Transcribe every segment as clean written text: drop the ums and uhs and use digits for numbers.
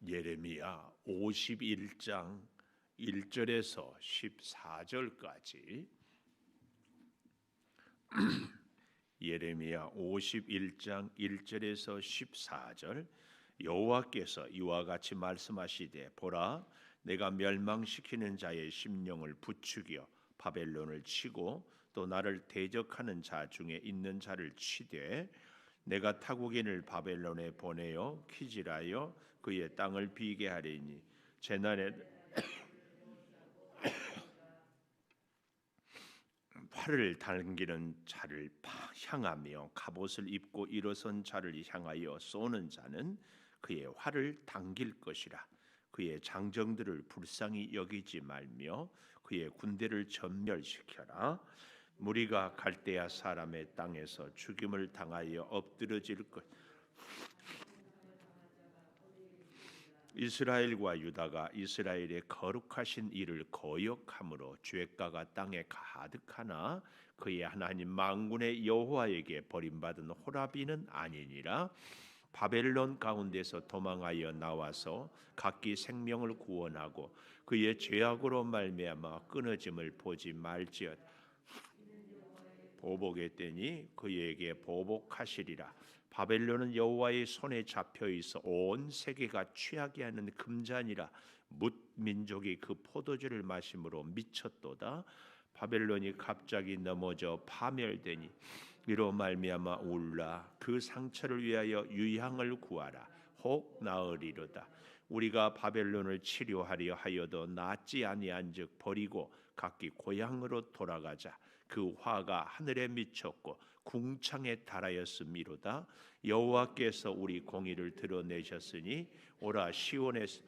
예레미야 51장 1절에서 14절까지 예레미야 51장 1절에서 14절 여호와께서 이와 같이 말씀하시되 보라 내가 멸망시키는 자의 심령을 부추겨 바벨론을 치고 또 나를 대적하는 자 중에 있는 자를 치되 내가 타국인을 바벨론에 보내어 키질하여 그의 땅을 비게 하리니 제날에 활을 당기는 자를 향하며 갑옷을 입고 일어선 자를 향하여 쏘는 자는 그의 활을 당길 것이라. 그의 장정들을 불쌍히 여기지 말며 그의 군대를 전멸시켜라. 무리가 갈대아 사람의 땅에서 죽임을 당하여 엎드러질 것. 이스라엘과 유다가 이스라엘의 거룩하신 이를 거역함으로 죄가가 땅에 가득하나 그의 하나님 만군의 여호와에게 버림받은 호라비는 아니니라. 바벨론 가운데서 도망하여 나와서 각기 생명을 구원하고 그의 죄악으로 말미암아 끊어짐을 보지 말지어다. 보복의 때니 그에게 보복하시리라. 바벨론은 여호와의 손에 잡혀 있어 온 세계가 취하게 하는 금잔이라. 뭇 민족이 그 포도주를 마심으로 미쳤도다. 바벨론이 갑자기 넘어져 파멸되니 이로 말미암아 울라. 그 상처를 위하여 유향을 구하라. 혹 나으리로다. 우리가 바벨론을 치료하려 하여도 낫지 아니한즉 버리고 각기 고향으로 돌아가자. 그 화가 하늘에 미쳤고 궁창에 달하였음이로다. 여호와께서 우리 공의를 드러내셨으니 오라 시온에서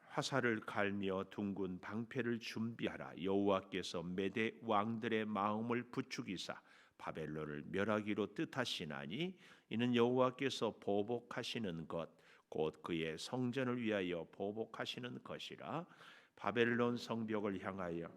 화살을 갈며 둥근 방패를 준비하라. 여호와께서 메대 왕들의 마음을 부추기사 바벨론을 멸하기로 뜻하시나니 이는 여호와께서 보복하시는 것 곧 그의 성전을 위하여 보복하시는 것이라. 바벨론 성벽을 향하여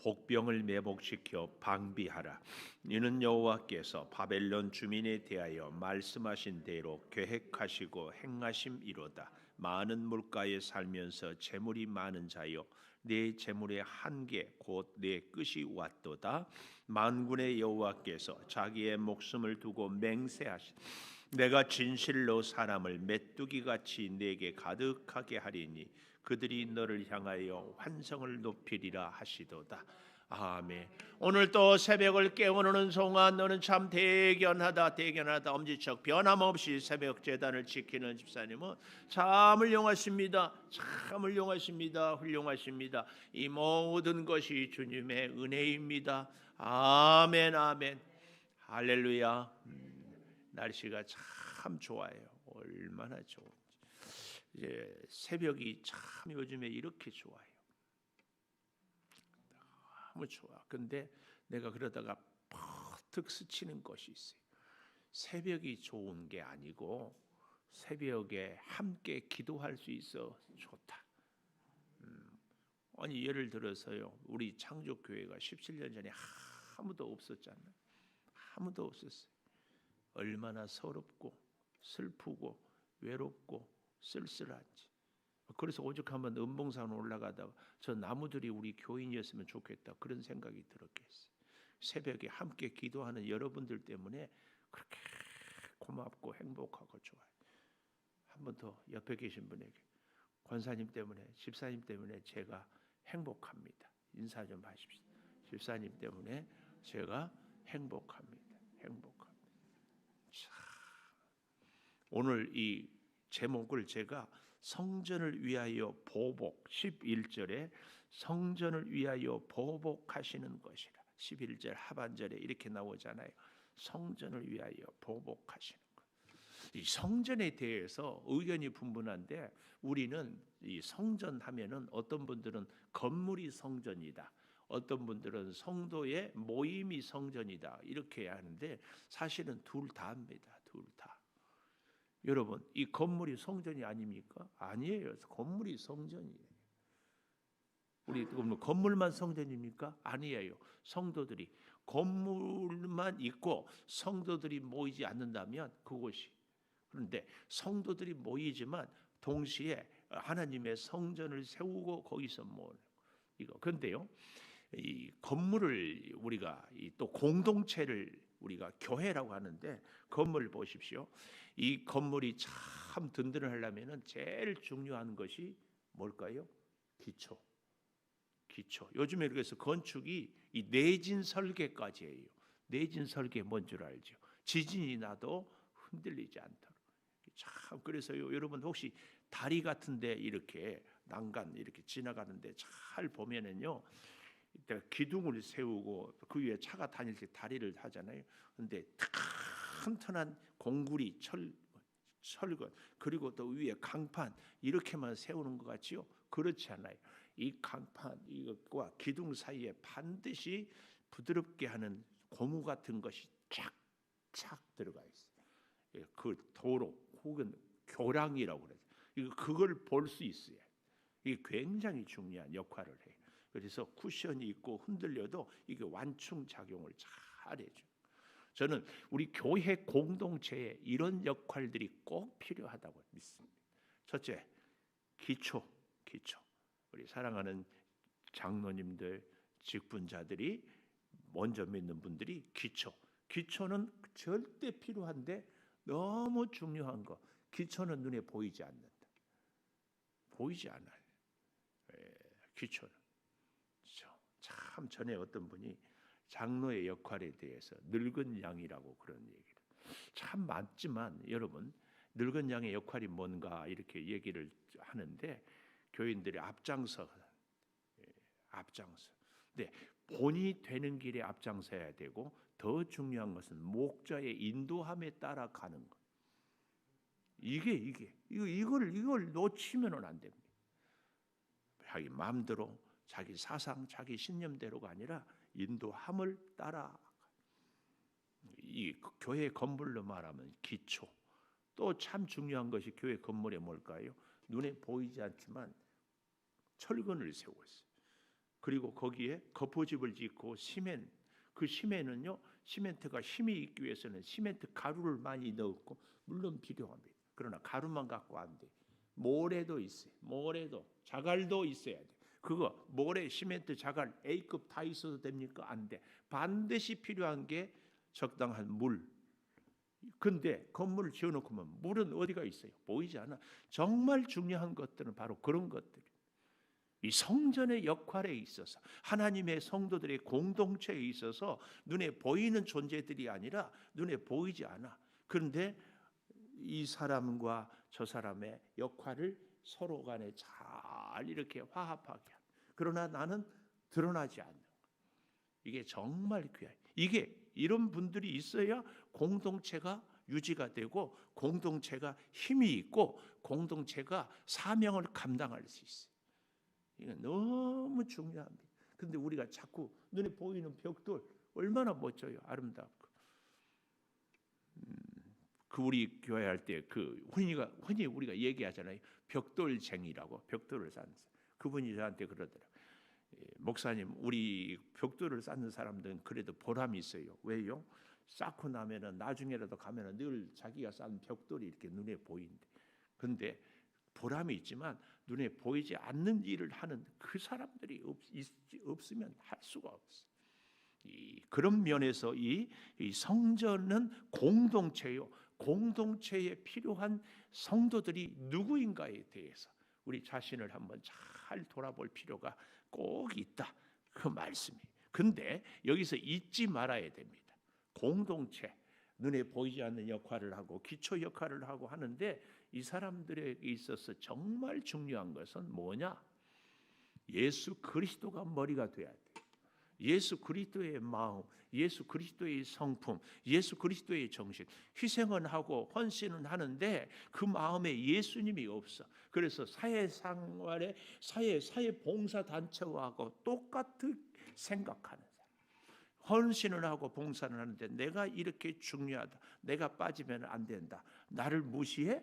복병을 매복시켜 방비하라. 이는 여호와께서 바벨론 주민에 대하여 말씀하신 대로 계획하시고 행하심이로다. 많은 물가에 살면서 재물이 많은 자여 내 재물의 한계 곧 내 끝이 왔도다. 만군의 여호와께서 자기의 목숨을 두고 맹세하시 내가 진실로 사람을 메뚜기같이 내게 가득하게 하리니 그들이 너를 향하여 환성을 높이리라 하시도다. 아멘. 오늘 또 새벽을 깨우는 송아 너는 참 대견하다 엄지척 변함없이 새벽 제단을 지키는 집사님은 참 훌륭하십니다. 훌륭하십니다. 이 모든 것이 주님의 은혜입니다. 아멘. 할렐루야. 날씨가 참 좋아요. 얼마나 좋은지. 이제 새벽이 참 요즘에 이렇게 좋아요. 너무 좋아. 근데 내가 그러다가 퍼뜩 스치는 것이 있어요. 새벽이 좋은 게 아니고 새벽에 함께 기도할 수 있어 좋다. 아니 예를 들어서요. 우리 창조교회가 17년 전에 아무도 없었잖아요. 아무도 없었어요. 얼마나 서럽고 슬프고 외롭고 쓸쓸한지. 그래서 오죽 한번 은봉산 올라가다가 저 나무들이 우리 교인이었으면 좋겠다 그런 생각이 들었겠어요. 새벽에 함께 기도하는 여러분들 때문에 그렇게 고맙고 행복하고 좋아요. 한 번 더 옆에 계신 분에게 권사님 때문에 집사님 때문에 제가 행복합니다. 인사 좀 하십시오. 집사님 때문에 제가 행복합니다. 참. 오늘 이 제목을 제가 성전을 위하여 보복 11절에 성전을 위하여 보복하시는 것이라 11절 하반절에 이렇게 나오잖아요. 성전을 위하여 보복하시는 것. 이 성전에 대해서 의견이 분분한데 우리는 이 성전 하면은 어떤 분들은 건물이 성전이다. 어떤 분들은 성도의 모임이 성전이다. 이렇게 하는데 사실은 둘 다입니다. 둘 다. 여러분, 이 건물이 성전이 아닙니까? 아니에요. 건물이 성전이에요. 우리 건물만 성전입니까? 아니에요. 성도들이 건물만 있고 성도들이 모이지 않는다면 그곳이, 그런데 성도들이 모이지만 동시에 하나님의 성전을 세우고 거기서 모으는 이거. 그런데요, 이 건물을 우리가 또 공동체를 우리가 교회라고 하는데, 건물 보십시오. 이 건물이 참 든든하려면은 제일 중요한 것이 뭘까요? 기초. 기초. 요즘에 그래서 건축이 이 내진 설계까지예요. 내진 설계 뭔 줄 알죠? 지진이 나도 흔들리지 않도록. 참, 그래서요, 여러분 혹시 다리 같은데 이렇게 난간 이렇게 지나가는데 잘 보면은요, 기둥을 세우고 그 위에 차가 다닐 때 다리를 하잖아요. 근데 튼튼한 공구리 철근, 그리고 또 위에 강판 이렇게만 세우는 것 같지요? 그렇지 않아요. 이 강판 이것과 기둥 사이에 반드시 부드럽게 하는 고무 같은 것이 착착 들어가 있어요. 그 도로 혹은 교량이라고 그래요. 그걸 볼 수 있어요. 이게 굉장히 중요한 역할을 해요. 그래서 쿠션이 있고 흔들려도 이게 완충 작용을 잘 해줘. 저는 우리 교회 공동체에 이런 역할들이 꼭 필요하다고 믿습니다. 첫째, 기초. 우리 사랑하는 장로님들, 직분자들이 먼저 믿는 분들이 기초는 절대 필요한데 너무 중요한 거. 기초는 눈에 보이지 않는다. 보이지 않아요. 기초는. 참 전에 어떤 분이 장로의 역할에 대해서 늙은 양이라고 그런 얘기를, 참 맞지만 여러분, 늙은 양의 역할이 뭔가 이렇게 얘기를 하는데 교인들이 앞장서. 근데 본이 되는 길에 앞장서야 되고, 더 중요한 것은 목자의 인도함에 따라 가는 것. 이걸 놓치면은 안 됩니다. 자기 마음대로, 자기 사상, 자기 신념대로가 아니라 인도함을 따라. 이 교회 건물로 말하면 기초. 또 참 중요한 것이 교회 건물에 뭘까요? 눈에 보이지 않지만 철근을 세우고 있어요. 그리고 거기에 거포집을 짓고 그 시멘은요, 시멘트가 힘이 있기 위해서는 시멘트 가루를 많이 넣고, 물론 필요합니다. 그러나 가루만 갖고 안 돼. 모래도 있어요. 모래도, 자갈도 있어야 돼. 그거 모래, 시멘트, 자갈 A급 다 있어도 됩니까? 안 돼. 반드시 필요한 게 적당한 물. 근데 건물을 지어놓고만 물은 어디가 있어요? 보이지 않아. 정말 중요한 것들은 바로 그런 것들. 이 성전의 역할에 있어서, 하나님의 성도들의 공동체에 있어서 눈에 보이는 존재들이 아니라 눈에 보이지 않아. 그런데 이 사람과 저 사람의 역할을 서로 간에 잘 이렇게 화합하게 하는. 그러나 나는 드러나지 않는. 이게 정말 귀해요. 이런 분들이 있어야 공동체가 유지가 되고, 공동체가 힘이 있고, 공동체가 사명을 감당할 수 있어요. 이게 너무 중요합니다. 그런데 우리가 자꾸 눈에 보이는 벽돌 얼마나 멋져요, 아름답고. 그 우리 교회 할 때 그 흔히 우리가 얘기하잖아요. 벽돌쟁이라고, 벽돌을 쌓는 사람. 그분이 저한테 그러더라고요. 목사님, 우리 벽돌을 쌓는 사람들은 그래도 보람이 있어요. 왜요? 쌓고 나면은 나중에라도 가면은 늘 자기가 쌓은 벽돌이 이렇게 눈에 보인대. 근데 보람이 있지만 눈에 보이지 않는 일을 하는 그 사람들이 없으면 할 수가 없어. 그런 면에서 이 성전은 공동체요. 공동체에 필요한 성도들이 누구인가에 대해서 우리 자신을 한번 잘 돌아볼 필요가 꼭 있다. 그 말씀이. 근데 여기서 잊지 말아야 됩니다. 공동체, 눈에 보이지 않는 역할을 하고 기초 역할을 하고 하는데, 이 사람들에게 있어서 정말 중요한 것은 뭐냐? 예수 그리스도가 머리가 돼야 돼. 예수 그리스도의 마음, 예수 그리스도의 성품, 예수 그리스도의 정신. 희생은 하고 헌신은 하는데 그 마음에 예수님이 없어. 그래서 사회생활에 사회 봉사 단체하고 똑같은 생각하는 사람. 헌신을 하고 봉사를 하는데 내가 이렇게 중요하다, 내가 빠지면 안 된다, 나를 무시해?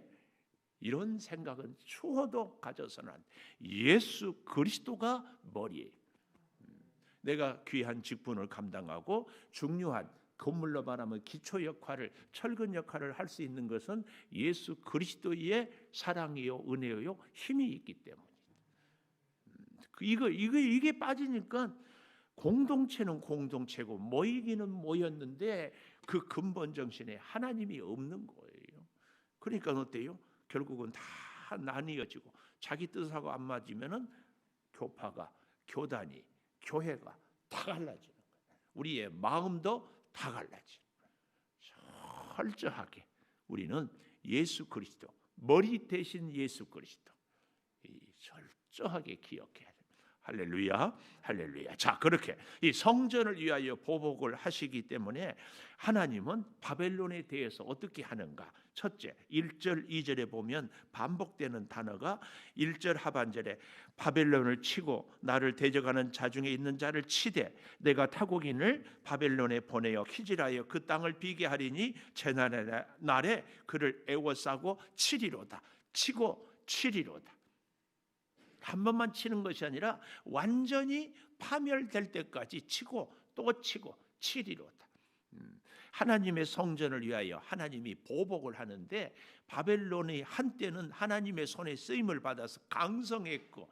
이런 생각은 추호도 가져서는 안 돼. 예수 그리스도가 머리예요. 내가 귀한 직분을 감당하고 중요한 건물로 말하면 기초 역할을, 철근 역할을 할 수 있는 것은 예수 그리스도의 사랑이요 은혜요 힘이 있기 때문입니다. 이게 빠지니까 공동체는 공동체고 모이기는 모였는데 그 근본 정신에 하나님이 없는 거예요. 그러니까 어때요? 결국은 다 나뉘어지고 자기 뜻하고 안 맞으면은 교파가, 교단이, 교회가 다 갈라지는 거예요. 우리의 마음도 다 갈라지는 거예요. 철저하게 우리는 예수 그리스도, 머리 대신 예수 그리스도 철저하게 기억해야 돼요. 할렐루야, 할렐루야. 자, 그렇게 이 성전을 위하여 보복을 하시기 때문에 하나님은 바벨론에 대해서 어떻게 하는가? 첫째, 1절, 2절에 보면 반복되는 단어가 1절 하반절에 바벨론을 치고 나를 대적하는 자 중에 있는 자를 치되 내가 타국인을 바벨론에 보내어 키질하여 그 땅을 비게 하리니 재난의 날에 그를 애워싸고 치리로다. 치고 치리로다. 한 번만 치는 것이 아니라 완전히 파멸될 때까지 치고 또 치고 치리로다. 하나님의 성전을 위하여 하나님이 보복을 하는데 바벨론이 한때는 하나님의 손에 쓰임을 받아서 강성했고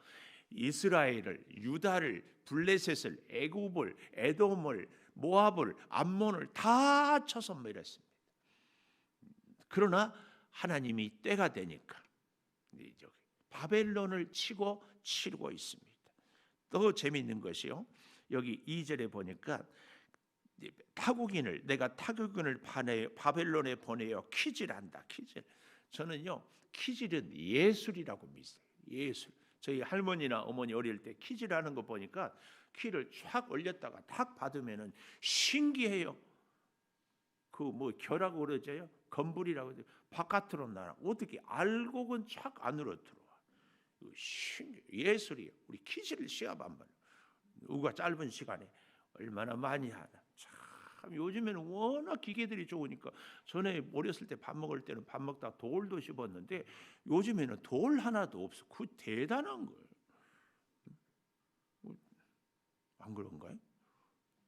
이스라엘을, 유다를, 블레셋을, 애굽을, 에돔을, 모압을, 암몬을 다 쳐서 밀었습니다. 그러나 하나님이 때가 되니까 바벨론을 치고 치르고 있습니다. 또 재미있는 것이요. 여기 2절에 보니까 타국인을 내가 타국인을 바벨론에 보내어 키질한다. 키질. 저는요 키질은 예술이라고 믿어요. 예술. 저희 할머니나 어머니 어릴 때 키질하는 거 보니까 키를 쫙 올렸다가 탁 받으면은 신기해요. 그 뭐 결하고 그러죠요. 건불이라고 바깥으로 나라. 어떻게 알곡은 쫙 안으로 들어와. 예술이에요. 우리 키즈를 시합 한번 우가 짧은 시간에 얼마나 많이 하나. 참 요즘에는 워낙 기계들이 좋으니까 전에 어렸을 때 밥 먹을 때는 밥 먹다 돌도 씹었는데 요즘에는 돌 하나도 없어. 그 대단한 거예요. 안 그런가요?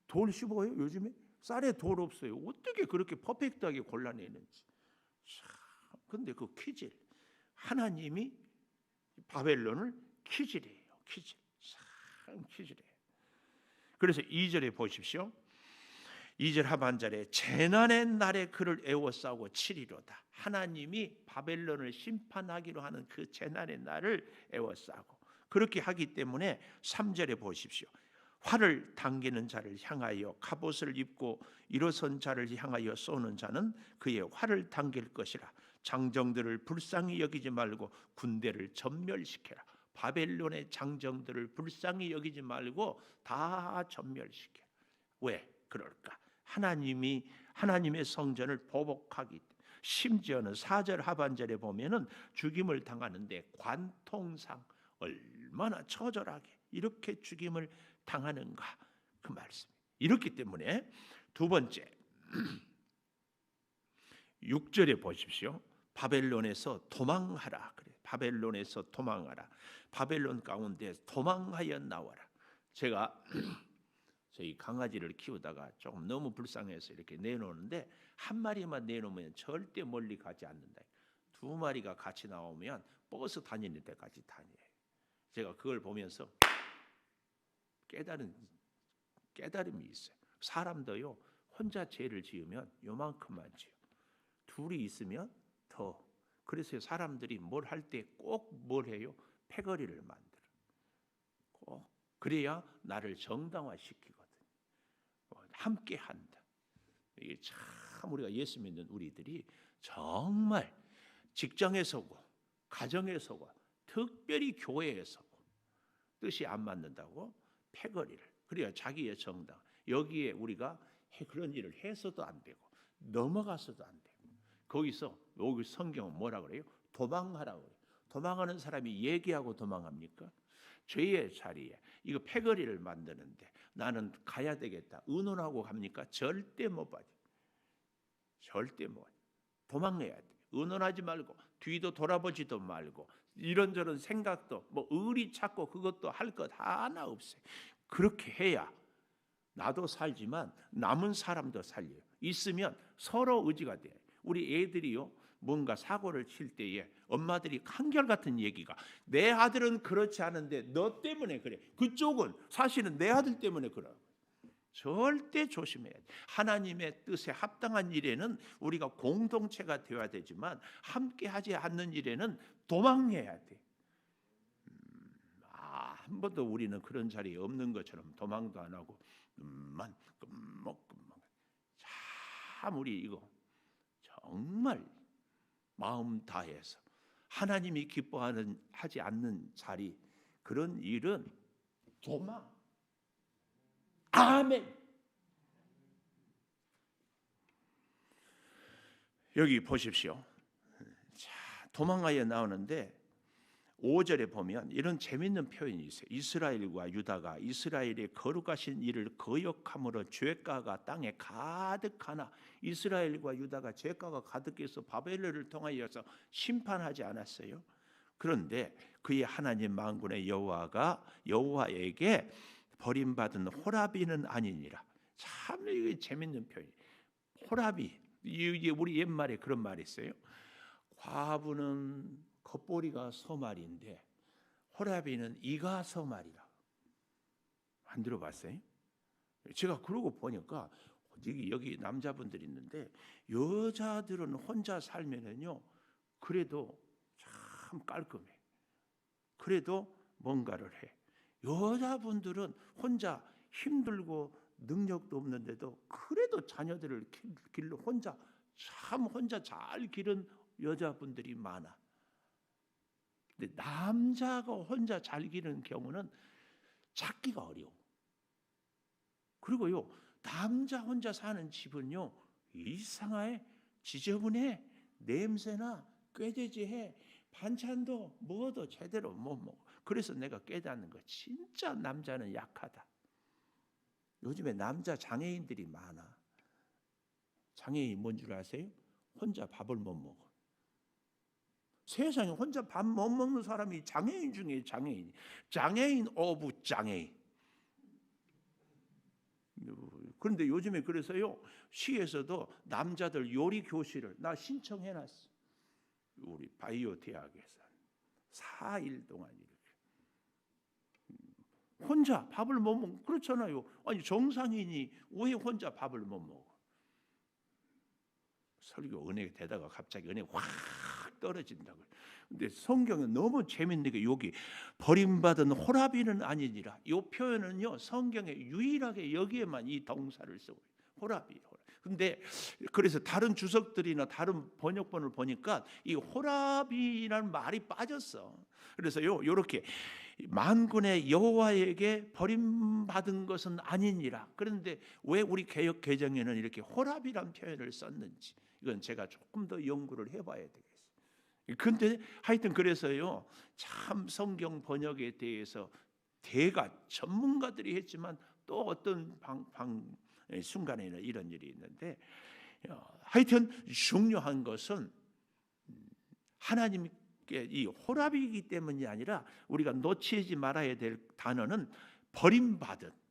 돌 씹어요 요즘에? 쌀에 돌 없어요. 어떻게 그렇게 퍼펙트하게 골라내는지. 참 근데 그 키질 하나님이 바벨론을 키질해요. 키질. 참 키질해요. 그래서 2절에 보십시오. 2절 하반절에 재난의 날에 그를 애워싸고 치리로다. 하나님이 바벨론을 심판하기로 하는 그 재난의 날을 애워싸고 그렇게 하기 때문에 3절에 보십시오. 활을 당기는 자를 향하여 갑옷을 입고 일어선 자를 향하여 쏘는 자는 그의 활을 당길 것이라. 장정들을 불쌍히 여기지 말고 군대를 전멸시켜라. 바벨론의 장정들을 불쌍히 여기지 말고 다 전멸시켜라. 왜 그럴까? 하나님의 성전을 보복하기 때문에. 심지어는 4절 하반절에 보면은 죽임을 당하는데 관통상 얼마나 처절하게 이렇게 죽임을 당하는가 그 말씀. 이렇기 때문에 두 번째 6절에 보십시오. 바벨론에서 도망하라 그래. 바벨론에서 도망하라. 바벨론 가운데 도망하여 나와라. 제가 저희 강아지를 키우다가 조금 너무 불쌍해서 이렇게 내놓는데 한 마리만 내놓으면 절대 멀리 가지 않는다. 두 마리가 같이 나오면 버스 다니는 데까지 다녀요. 제가 그걸 보면서 깨달음이 있어요. 사람도요 혼자 죄를 지으면 요만큼만 지요. 둘이 있으면 더. 그래서 사람들이 뭘 할 때 꼭 뭘 해요? 패거리를 만들어. 꼭 그래야 나를 정당화시키거든. 함께 한다. 이게 참 우리가 예수 믿는 우리들이 정말 직장에서고 가정에서고 특별히 교회에서고 뜻이 안 맞는다고 패거리를. 그래야 자기의 정당. 여기에 우리가 그런 일을 해서도 안 되고 넘어가서도 안 되고 거기서 여기 성경은 뭐라 그래요? 도망하라고 그래요. 도망하는 사람이 얘기하고 도망합니까? 죄의 자리에 이거 패거리를 만드는데 나는 가야 되겠다. 의논하고 갑니까? 절대 못 봐요. 절대 못. 도망해야 돼. 의논하지 말고 뒤도 돌아보지도 말고 이런저런 생각도 뭐 의리 찾고 그것도 할 것 하나 없어요. 그렇게 해야 나도 살지만 남은 사람도 살려요. 있으면 서로 의지가 돼. 우리 애들이요, 뭔가 사고를 칠 때에 엄마들이 한결같은 얘기가, 내 아들은 그렇지 않은데 너 때문에 그래. 그쪽은 사실은 내 아들 때문에 그래. 절대 조심해야 돼. 하나님의 뜻에 합당한 일에는 우리가 공동체가 되어야 되지만 함께 하지 않는 일에는 도망해야 돼. 한 번도 우리는 그런 자리에 없는 것처럼 도망도 안 하고 끔만 참 우리 이거 정말 마음 다해서 하나님이 기뻐하는 하지 않는 자리, 그런 일은 도망. 아멘. 여기 보십시오. 자, 도망하여 나오는데 5절에 보면 이런 재밌는 표현이 있어요. 이스라엘과 유다가 이스라엘의 거룩하신 일을 거역함으로 죄가가 땅에 가득하나, 이스라엘과 유다가 죄가가 가득해서 바벨론을 통하여서 심판하지 않았어요. 그런데 그의 하나님 만군의 여호와에게 버림받은 호라비는 아니니라. 참 이게 재밌는 표현이. 호라비, 이게 우리 옛말에 그런 말이 있어요. 과부는 겉보리가 소말인데 호라비는 이가 소말이라. 안 들어봤어요? 제가 그러고 보니까 여기 남자분들이 있는데, 여자들은 혼자 살면은요 그래도 참 깔끔해. 그래도 뭔가를 해. 여자분들은 혼자 힘들고 능력도 없는데도 그래도 자녀들을 길러 혼자 잘 기른 여자분들이 많아. 근데 남자가 혼자 잘 기르는 경우는 찾기가 어려워. 그리고요, 남자 혼자 사는 집은요 이상하게 지저분해. 냄새나 꾀죄죄해. 반찬도 먹어도 제대로 못 먹어. 그래서 내가 깨닫는 거, 진짜 남자는 약하다. 요즘에 남자 장애인들이 많아. 장애인이 뭔 줄 아세요? 혼자 밥을 못 먹어. 세상에 혼자 밥 못 먹는 사람이 장애인 중에 장애인 오브 장애인. 그런데 요즘에 그래서요, 시에서도 남자들 요리 교실을 나 신청해놨어. 우리 바이오 대학에서 4일 동안 이렇게 혼자 밥을 못 먹고. 그렇잖아요. 아니 정상인이 왜 혼자 밥을 못 먹어? 설교 은혜 되다가 갑자기 은혜 확 떨어진다고. 근데 성경은 너무 재밌는 게, 여기 버림받은 호라비는 아니니라, 이 표현은요 성경에 유일하게 여기에만 이 동사를 쓰고, 호라비. 근데 그래서 다른 주석들이나 다른 번역본을 보니까 이 호라비라는 말이 빠졌어. 그래서요 이렇게 만군의 여호와에게 버림받은 것은 아니니라. 그런데 왜 우리 개역 개정에는 이렇게 호라비란 표현을 썼는지, 이건 제가 조금 더 연구를 해봐야 되겠어요. 근데 하여튼 그래서요, 참 성경 번역에 대해서 대가 전문가들이 했지만 또 어떤 순간에는 이런 일이 있는데, 하여튼 중요한 것은 하나님께 이 호랍이기 때문이 아니라 우리가 놓치지 말아야 될 단어는 버림받은.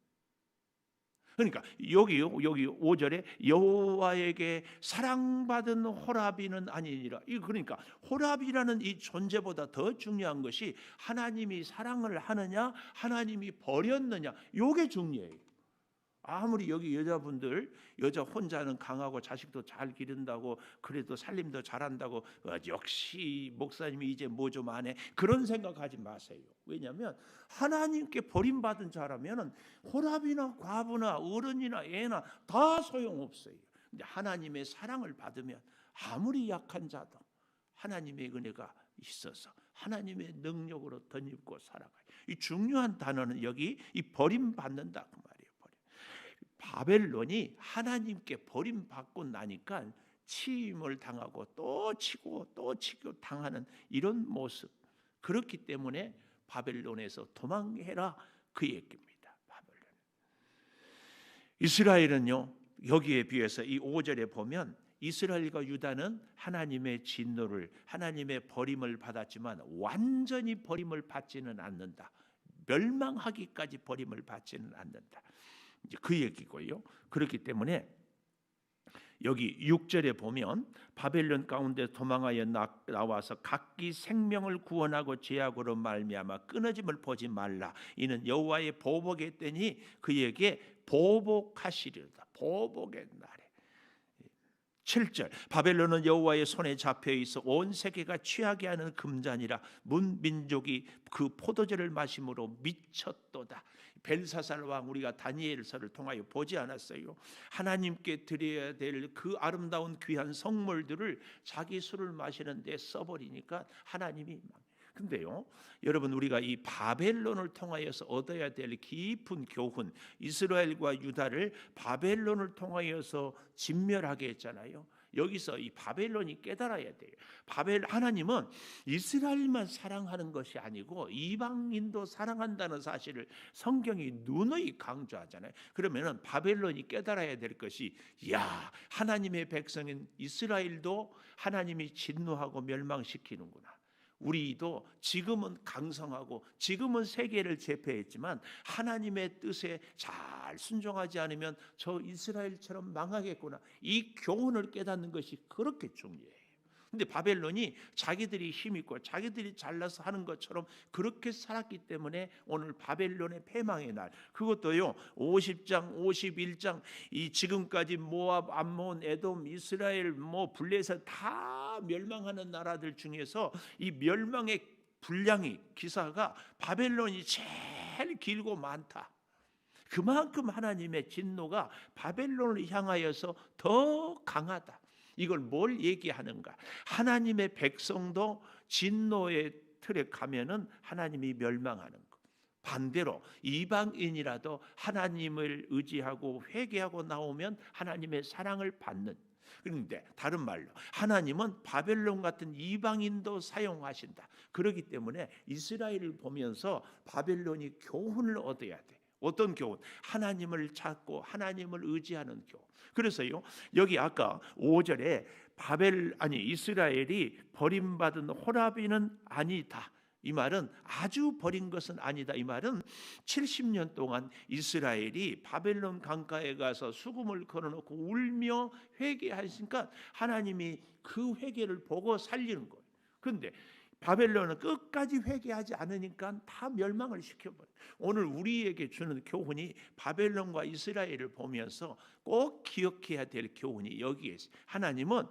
그러니까 여기 5절에 여호와에게 사랑받은 호라비는 아니니라. 그러니까 호라비라는 이 존재보다 더 중요한 것이 하나님이 사랑을 하느냐 하나님이 버렸느냐, 이게 중요해요. 아무리 여기 여자분들 여자 혼자는 강하고 자식도 잘 기른다고, 그래도 살림도 잘한다고, 역시 목사님이 이제 뭐 좀 안 해, 그런 생각하지 마세요. 왜냐하면 하나님께 버림받은 자라면 호랍이나 과부나 어른이나 애나 다 소용없어요. 근데 하나님의 사랑을 받으면 아무리 약한 자도 하나님의 은혜가 있어서 하나님의 능력으로 덧입고 살아가요. 이 중요한 단어는 여기 이 버림받는다 그 말이에요. 바벨론이 하나님께 버림받고 나니까 치임을 당하고 또 치고 당하는 이런 모습. 그렇기 때문에 바벨론에서 도망해라 그 얘기입니다. 바벨론. 이스라엘은요, 여기에 비해서 이 5절에 보면 이스라엘과 유다는 하나님의 진노를, 하나님의 버림을 받았지만 완전히 버림을 받지는 않는다. 멸망하기까지 버림을 받지는 않는다. 이제 그 얘기고요. 그렇기 때문에 여기 6절에 보면 바벨론 가운데 도망하여 나와서 각기 생명을 구원하고 죄악으로 말미암아 끊어짐을 보지 말라. 이는 여호와의 보복의 때니 그에게 보복하시리로다. 보복의 날에. 7절 바벨론은 여호와의 손에 잡혀 있어 온 세계가 취하게 하는 금잔이라 문 민족이 그 포도주를 마심으로 미쳤도다. 벨사살 왕 우리가 다니엘서를 통하여 보지 않았어요? 하나님께 드려야 될 그 아름다운 귀한 성물들을 자기 술을 마시는 데 써버리니까 하나님이. 근데요 여러분, 우리가 이 바벨론을 통하여서 얻어야 될 깊은 교훈, 이스라엘과 유다를 바벨론을 통하여서 진멸하게 했잖아요. 여기서 이 바벨론이 깨달아야 돼요. 하나님은 이스라엘만 사랑하는 것이 아니고 이방인도 사랑한다는 사실을 성경이 누누이 강조하잖아요. 그러면은 바벨론이 깨달아야 될 것이, 야, 하나님의 백성인 이스라엘도 하나님이 진노하고 멸망시키는구나. 우리도 지금은 강성하고 지금은 세계를 제패했지만 하나님의 뜻에 잘 순종하지 않으면 저 이스라엘처럼 망하겠구나. 이 교훈을 깨닫는 것이 그렇게 중요해요. 근데 바벨론이 자기들이 힘있고 자기들이 잘나서 하는 것처럼 그렇게 살았기 때문에 오늘 바벨론의 패망의 날, 그것도요 50장 51장 이 지금까지 모압, 암몬, 에돔, 이스라엘, 블레셋 다 멸망하는 나라들 중에서 이 멸망의 분량이 기사가 바벨론이 제일 길고 많다. 그만큼 하나님의 진노가 바벨론을 향하여서 더 강하다. 이걸 뭘 얘기하는가? 하나님의 백성도 진노의 틀에 가면은 하나님이 멸망하는 것. 반대로 이방인이라도 하나님을 의지하고 회개하고 나오면 하나님의 사랑을 받는. 그런데 다른 말로 하나님은 바벨론 같은 이방인도 사용하신다. 그렇기 때문에 이스라엘을 보면서 바벨론이 교훈을 얻어야 돼. 어떤 교훈? 하나님을 찾고 하나님을 의지하는 교훈. 그래서요 여기 아까 5절에 이스라엘이 버림받은 호라비는 아니다. 이 말은 아주 버린 것은 아니다. 이 말은 70년 동안 이스라엘이 바벨론 강가에 가서 수금을 걸어놓고 울며 회개하시니까 하나님이 그 회개를 보고 살리는 거예요. 그런데 바벨론은 끝까지 회개하지 않으니까 다 멸망을 시켜버려요. 오늘 우리에게 주는 교훈이 바벨론과 이스라엘을 보면서 꼭 기억해야 될 교훈이 여기에 있어요. 하나님은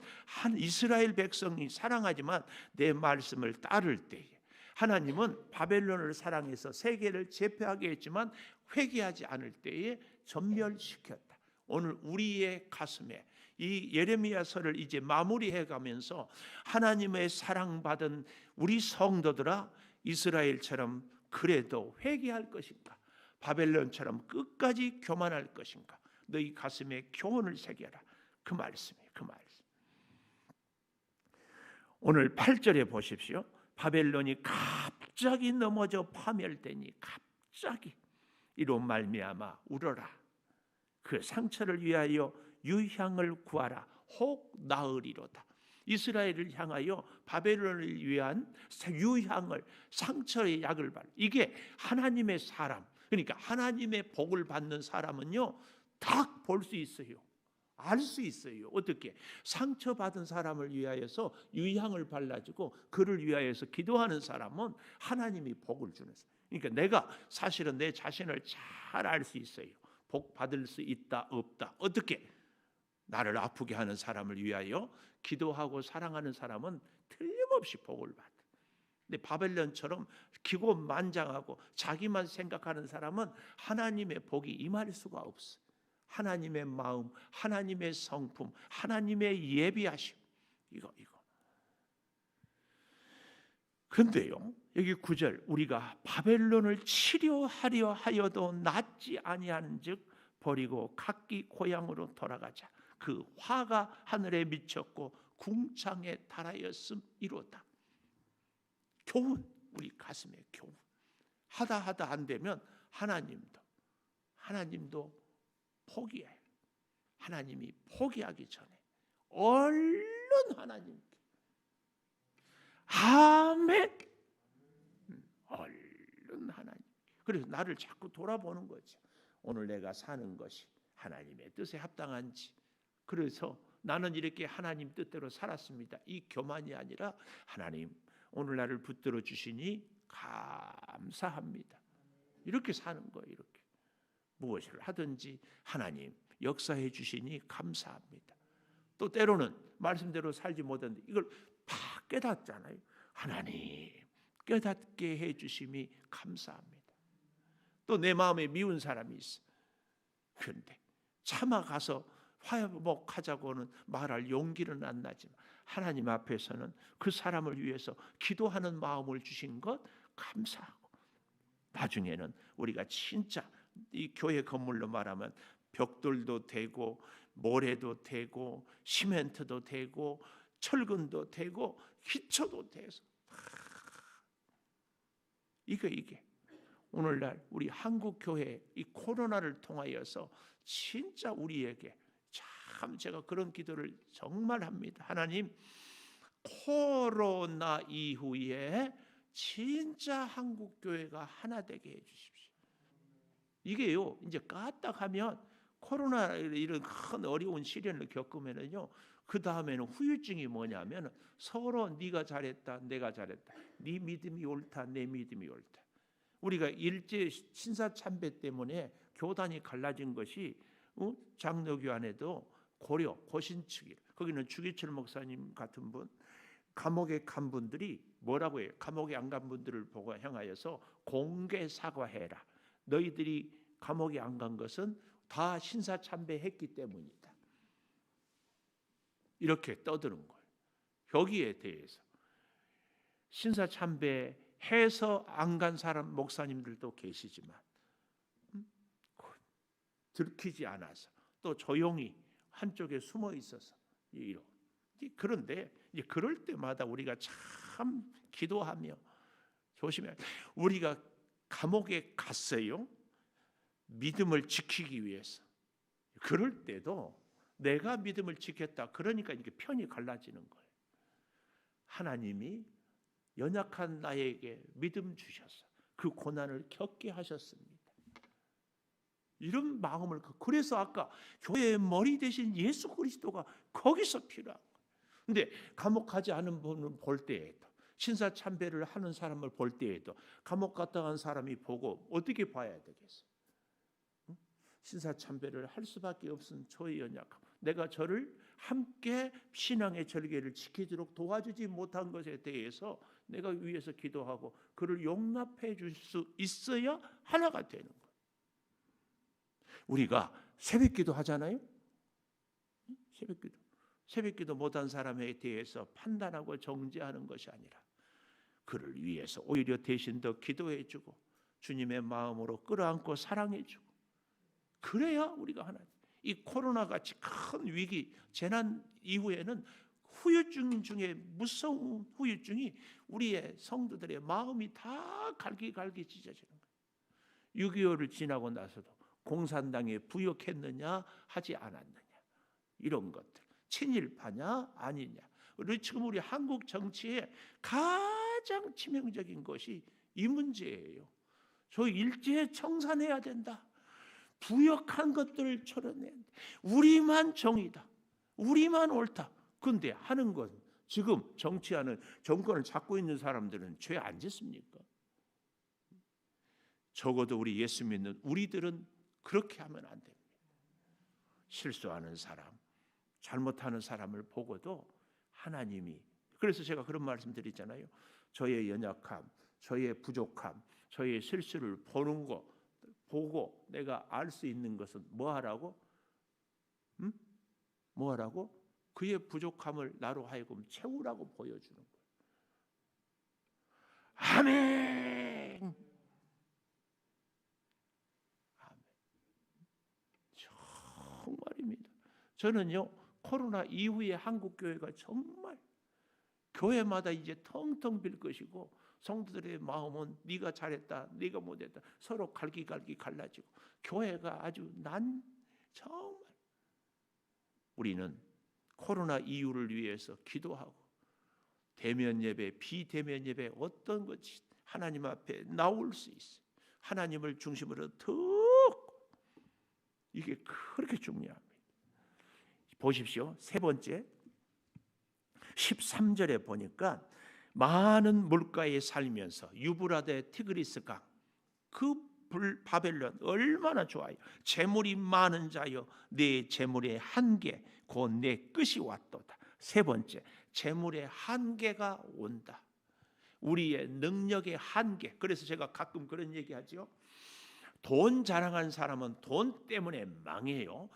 이스라엘 백성이 사랑하지만 내 말씀을 따를 때에, 하나님은 바벨론을 사랑해서 세계를 제패하게 했지만 회개하지 않을 때에 전멸시켰다. 오늘 우리의 가슴에 이 예레미야서를 이제 마무리해 가면서 하나님의 사랑받은 우리 성도들아, 이스라엘처럼 그래도 회개할 것인가? 바벨론처럼 끝까지 교만할 것인가? 너희 가슴에 교훈을 새겨라. 그 말씀이에요. 그 말씀. 오늘 8절에 보십시오. 바벨론이 갑자기 넘어져 파멸되니 갑자기 이로 말미암아 울어라. 그 상처를 위하여 유향을 구하라. 혹 나으리로다. 이스라엘을 향하여 바벨론을 위한 유향을, 상처의 약을 바라. 이게 하나님의 사람, 그러니까 하나님의 복을 받는 사람은요 딱 볼 수 있어요. 알 수 있어요. 어떻게? 상처받은 사람을 위하여서 유향을 발라주고 그를 위하여서 기도하는 사람은 하나님이 복을 주는 사람. 그러니까 내가 사실은 내 자신을 잘 알 수 있어요. 복 받을 수 있다 없다. 어떻게? 나를 아프게 하는 사람을 위하여 기도하고 사랑하는 사람은 틀림없이 복을 받아. 근데 바벨론처럼 기고만장하고 자기만 생각하는 사람은 하나님의 복이 임할 수가 없어. 하나님의 마음, 하나님의 성품, 하나님의 예비하심, 이거. 그런데요 여기 9절, 우리가 바벨론을 치료하려 하여도 낫지 아니하는즉 버리고 각기 고향으로 돌아가자. 그 화가 하늘에 미쳤고 궁창에 달하였음이로다. 교훈, 우리 가슴에 교훈. 하다 안 되면 하나님도 포기해요. 하나님이 포기하기 전에 얼른 하나님께 아멘. 얼른 하나님. 그래서 나를 자꾸 돌아보는 거죠. 오늘 내가 사는 것이 하나님의 뜻에 합당한지, 그래서 나는 이렇게 하나님 뜻대로 살았습니다, 이 교만이 아니라 하나님 오늘 나를 붙들어 주시니 감사합니다, 이렇게 사는 거예요. 이렇게 무엇을 하든지 하나님 역사해 주시니 감사합니다. 또 때로는 말씀대로 살지 못했는데 이걸 다 깨닫잖아요. 하나님 깨닫게 해 주심이 감사합니다. 또 내 마음에 미운 사람이 있어. 그런데 차마 가서 화해복하자고는 말할 용기는 안 나지만 하나님 앞에서는 그 사람을 위해서 기도하는 마음을 주신 것 감사하고, 나중에는 우리가 진짜 이 교회 건물로 말하면 벽돌도 되고 모래도 되고 시멘트도 되고 철근도 되고 기초도 돼서 이게 오늘날 우리 한국 교회 이 코로나를 통하여서 진짜 우리에게 참 제가 그런 기도를 정말 합니다. 하나님 코로나 이후에 진짜 한국 교회가 하나 되게 해 주십시오. 이게요 이제 까딱하면 코로나 이런 큰 어려운 시련을 겪으면은요 그 다음에는 후유증이 뭐냐면 서로 네가 잘했다 내가 잘했다, 네 믿음이 옳다 내 믿음이 옳다. 우리가 일제 신사참배 때문에 교단이 갈라진 것이 장로교 안에도 고려 고신측이, 거기는 주기철 목사님 같은 분, 감옥에 간 분들이 뭐라고 해요? 감옥에 안 간 분들을 보고 향하여서 공개 사과해라. 너희들이 감옥에 안 간 것은 다 신사참배했기 때문이다. 이렇게 떠드는 거예요. 여기에 대해서 신사참배해서 안 간 사람 목사님들도 계시지만 들키지 않아서 또 조용히 한쪽에 숨어 있어서 이런. 그런데 이제 그럴 때마다 우리가 참 기도하며 조심해야 돼. 우리가 감옥에 갔어요. 믿음을 지키기 위해서. 그럴 때도 내가 믿음을 지켰다. 그러니까 이게 편이 갈라지는 거예요. 하나님이 연약한 나에게 믿음 주셔서 그 고난을 겪게 하셨습니다. 이런 마음을, 그래서 아까 교회의 머리 대신 예수 그리스도가 거기서 필요한 거예요. 근데 감옥 가지 않은 분을 볼 때에도, 신사 참배를 하는 사람을 볼 때에도 감옥 갔다 간 사람이 보고 어떻게 봐야 되겠어요? 신사 참배를 할 수밖에 없은 저의 연약함, 내가 저를 함께 신앙의 절개를 지키도록 도와주지 못한 것에 대해서 내가 위에서 기도하고 그를 용납해 줄 수 있어야 하나가 되는 거예요. 우리가 새벽기도 하잖아요. 새벽기도 못한 사람에 대해서 판단하고 정죄하는 것이 아니라 그를 위해서 오히려 대신 더 기도해주고 주님의 마음으로 끌어안고 사랑해주고, 그래야 우리가 하나님, 이 코로나 같이 큰 위기 재난 이후에는 후유증 중에 무서운 후유증이 우리의 성도들의 마음이 다 갈기갈기 찢어지는 거예요. 6.25를 지나고 나서도 공산당에 부역했느냐 하지 않았느냐, 이런 것들 친일파냐 아니냐. 지금 우리 한국 정치에 가장 치명적인 것이 이 문제예요. 저 일제 청산해야 된다. 부역한 것들을 철회해야 된다. 우리만 정의다. 우리만 옳다. 그런데 하는 건 지금 정치하는 정권을 잡고 있는 사람들은 죄 안 짓습니까? 적어도 우리 예수 믿는 우리들은 그렇게 하면 안 됩니다. 실수하는 사람, 잘못하는 사람을 보고도 하나님이, 그래서 제가 그런 말씀 드리잖아요. 저의 연약함, 저의 부족함, 저의 실수를 보는 거 보고 내가 알 수 있는 것은 뭐 하라고? 뭐 하라고? 그의 부족함을 나로 하여금 채우라고 보여주는 거예요. 아멘. 아멘. 정말입니다. 저는요, 코로나 이후에 한국 교회가 정말 교회마다 이제 텅텅 빌 것이고, 성도들의 마음은 네가 잘했다, 네가 못했다, 서로 갈기갈기 갈라지고, 교회가 아주 정말 우리는 코로나 이후를 위해서 기도하고 대면 예배, 비대면 예배 어떤 것이 하나님 앞에 나올 수 있어요. 하나님을 중심으로 듣고 이게 그렇게 중요합니다. 보십시오. 세 번째 13절에 보니까 많은 물가에 살면서 유브라데 티그리스 강, 그 바벨론 얼마나 좋아요. 재물이 많은 자여 내 재물의 한계 곧 내 끝이 왔도다. 세 번째, 재물의 한계가 온다. 우리의 능력의 한계. 그래서 제가 가끔 그런 얘기하죠. 돈 자랑하는 사람은 돈 때문에 망해요.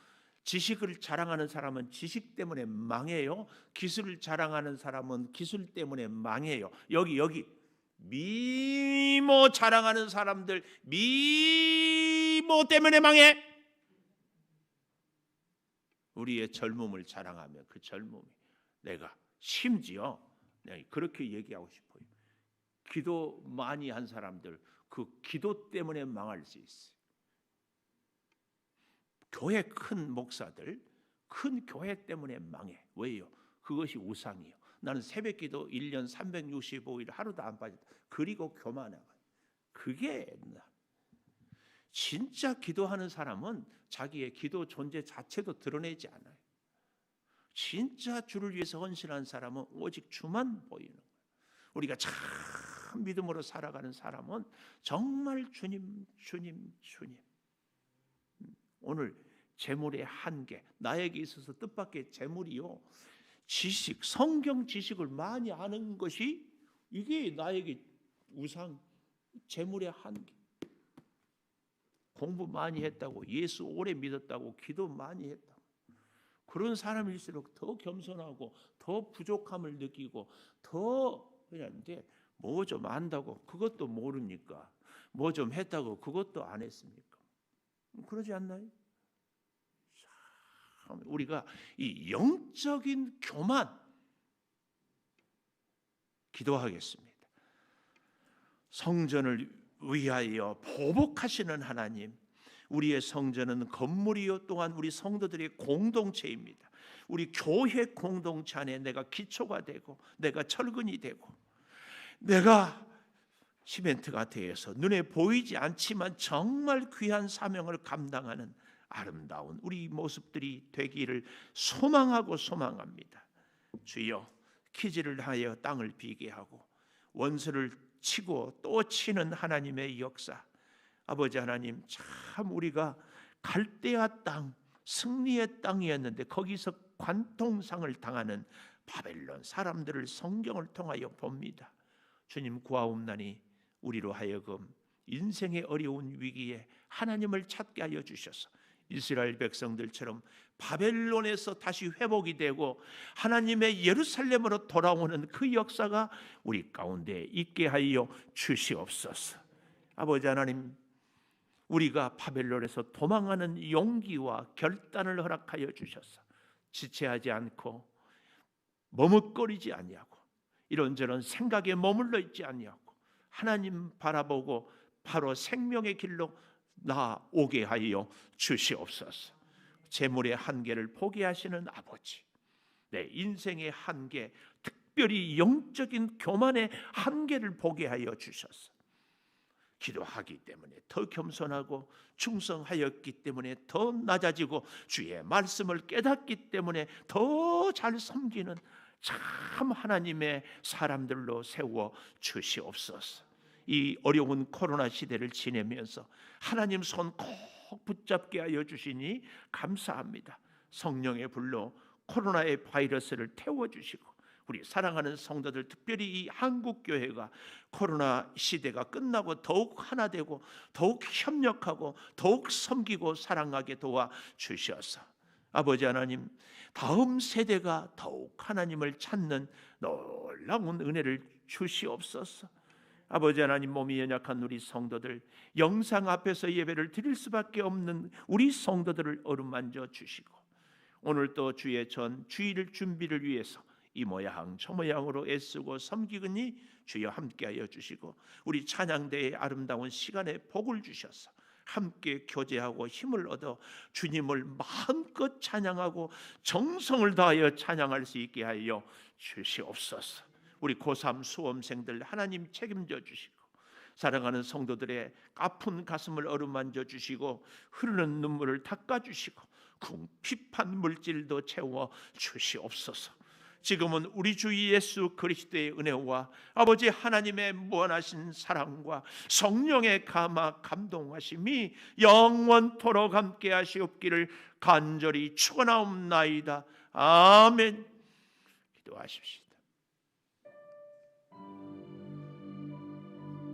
지식을 자랑하는 사람은 지식 때문에 망해요. 기술을 자랑하는 사람은 기술 때문에 망해요. 여기 미모 자랑하는 사람들 미모 때문에 망해. 우리의 젊음을 자랑하면 그 젊음이, 내가 심지어 그렇게 얘기하고 싶어요. 기도 많이 한 사람들 그 기도 때문에 망할 수 있어요. 교회 큰 목사들 큰 교회 때문에 망해. 왜요? 그것이 우상이요. 나는 새벽기도 1년 365일 하루도 안 빠진다. 그리고 교만하고. 그게 진짜 기도하는 사람은 자기의 기도 존재 자체도 드러내지 않아요. 진짜 주를 위해서 헌신한 사람은 오직 주만 보이는 거예요. 우리가 참 믿음으로 살아가는 사람은 정말 주님. 오늘 재물의 한계, 나에게 있어서 뜻밖의 재물이요, 지식, 성경 지식을 많이 아는 것이 이게 나에게 우상, 재물의 한계. 공부 많이 했다고, 예수 오래 믿었다고, 기도 많이 했다고, 그런 사람일수록 더 겸손하고 더 부족함을 느끼고 더 그런데 뭐 좀 안다고 그것도 모르니까, 뭐 좀 했다고 그것도 안 했습니까? 그러지 않나요? 우리가 이 영적인 교만 기도하겠습니다. 성전을 위하여 보복하시는 하나님, 우리의 성전은 건물이요 또한 우리 성도들의 공동체입니다. 우리 교회 공동체 안에 내가 기초가 되고 내가 철근이 되고 내가 시멘트가 되어서 눈에 보이지 않지만 정말 귀한 사명을 감당하는 아름다운 우리 모습들이 되기를 소망합니다. 주여, 기지를 하여 땅을 비게 하고 원수를 치고 또 치는 하나님의 역사, 아버지 하나님, 참 우리가 갈대아 땅, 승리의 땅이었는데 거기서 관통상을 당하는 바벨론 사람들을 성경을 통하여 봅니다. 주님, 구하옵나니 우리로 하여금 인생의 어려운 위기에 하나님을 찾게 하여 주셔서 이스라엘 백성들처럼 바벨론에서 다시 회복이 되고 하나님의 예루살렘으로 돌아오는 그 역사가 우리 가운데 있게 하여 주시옵소서. 아버지 하나님, 우리가 바벨론에서 도망하는 용기와 결단을 허락하여 주셔서 지체하지 않고 머뭇거리지 아니하고 이런저런 생각에 머물러 있지 아니하고 하나님 바라보고 바로 생명의 길로 나오게 하여 주시옵소서. 재물의 한계를 포기하시는 아버지, 내 인생의 한계, 특별히 영적인 교만의 한계를 보게 하여 주셔서 기도하기 때문에 더 겸손하고 충성하였기 때문에 더 낮아지고 주의 말씀을 깨닫기 때문에 더 잘 섬기는 참 하나님의 사람들로 세워 주시옵소서. 이 어려운 코로나 시대를 지내면서 하나님 손 꼭 붙잡게 하여 주시니 감사합니다. 성령의 불로 코로나의 바이러스를 태워주시고 우리 사랑하는 성도들, 특별히 이 한국교회가 코로나 시대가 끝나고 더욱 하나 되고 더욱 협력하고 더욱 섬기고 사랑하게 도와주셔서 아버지 하나님, 다음 세대가 더욱 하나님을 찾는 놀라운 은혜를 주시옵소서. 아버지 하나님, 몸이 연약한 우리 성도들, 영상 앞에서 예배를 드릴 수밖에 없는 우리 성도들을 어루만져 주시고 오늘 또 주의 전 주일 준비를 위해서 이 모양 저 모양으로 애쓰고 섬기니 주여 함께하여 주시고 우리 찬양대의 아름다운 시간에 복을 주셔서 함께 교제하고 힘을 얻어 주님을 마음껏 찬양하고 정성을 다하여 찬양할 수 있게 하여 주시옵소서. 우리 고3 수험생들 하나님 책임져 주시고 사랑하는 성도들의 아픈 가슴을 어루만져 주시고 흐르는 눈물을 닦아 주시고 궁핍한 물질도 채워 주시옵소서. 지금은 우리 주 예수 그리스도의 은혜와 아버지 하나님의 무한하신 사랑과 성령의 감동하심이 영원토록 함께 하시옵기를 간절히 축원하옵나이다. 아멘. 기도하십시오.